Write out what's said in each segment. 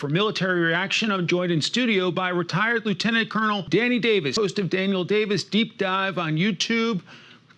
For military reaction, I'm joined in studio by retired Lieutenant Colonel Danny Davis, host of Daniel Davis Deep Dive on YouTube.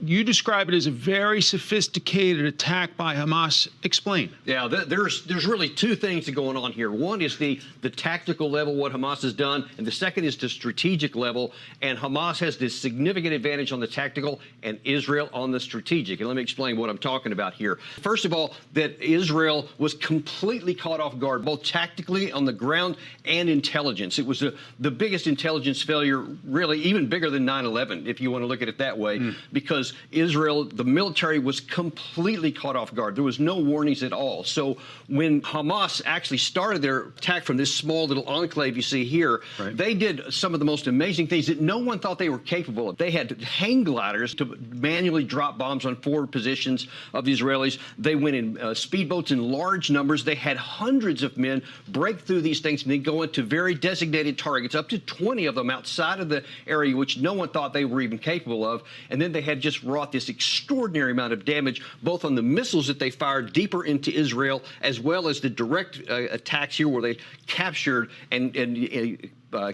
You describe it as a very sophisticated attack by Hamas. Explain. Yeah, there's really two things going on here. One is the tactical level, what Hamas has done, and the second is the strategic level. And Hamas has this significant advantage on the tactical and Israel on the strategic. And let me explain what I'm talking about here. First of all, that Israel was completely caught off guard, both tactically on the ground and intelligence. It was the biggest intelligence failure, really, even bigger than 9/11, if you want to look at it that way, because Israel, the military, was completely caught off guard. There was no warnings at all. So when Hamas actually started their attack from this small little enclave you see here, they did some of the most amazing things that no one thought they were capable of. They had hang gliders to manually drop bombs on forward positions of the Israelis. They went in speedboats in large numbers. They had hundreds of men break through these things and then go into very designated targets, up to 20 of them outside of the area, which no one thought they were even capable of. And then they had just wrought this extraordinary amount of damage, both on the missiles that they fired deeper into Israel, as well as the direct attacks here where they captured and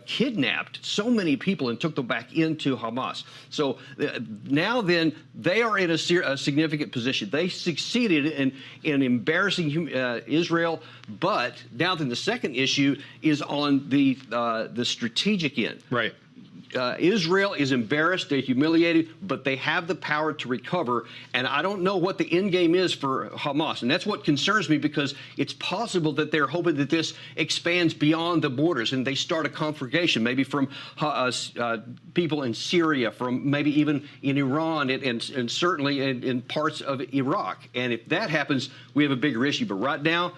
kidnapped so many people and took them back into Hamas. So now then they are in a significant position. They succeeded in embarrassing Israel, but now then the second issue is on the strategic end. Right. Israel is embarrassed, they're humiliated, but they have the power to recover. And I don't know what the end game is for Hamas. And that's what concerns me, because it's possible that they're hoping that this expands beyond the borders and they start a conflagration, maybe from people in Syria, from maybe even in Iran, and certainly in parts of Iraq. And if that happens, we have a bigger issue. But right now,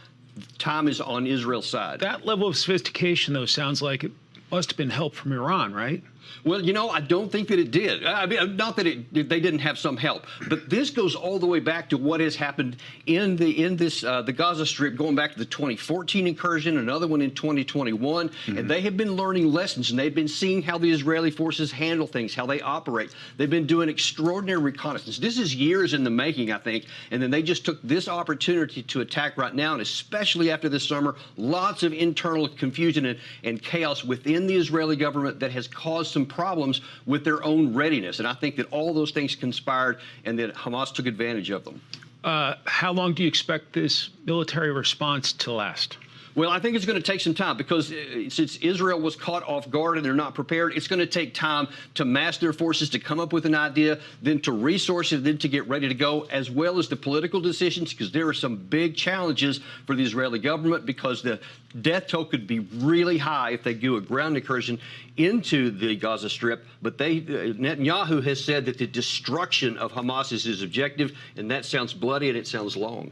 time is on Israel's side. That level of sophistication, though, sounds like it must have been help from Iran, right? Well, you know, I don't think that it did. I mean, not that they didn't have some help, but this goes all the way back to what has happened in the Gaza Strip, going back to the 2014 incursion, another one in 2021, and they have been learning lessons, and they've been seeing how the Israeli forces handle things, how they operate. They've been doing extraordinary reconnaissance. This is years in the making, I think, and then they just took this opportunity to attack right now, and especially after this summer, lots of internal confusion and chaos within the Israeli government that has caused some problems with their own readiness. And I think that all those things conspired and that Hamas took advantage of them. How long do you expect this military response to last? Well, I think it's going to take some time, because since Israel was caught off guard and they're not prepared, it's going to take time to mass their forces, to come up with an idea, then to resource it, then to get ready to go, as well as the political decisions, because there are some big challenges for the Israeli government, because the death toll could be really high if they do a ground incursion into the Gaza Strip. But Netanyahu has said that the destruction of Hamas is his objective, and that sounds bloody and it sounds long.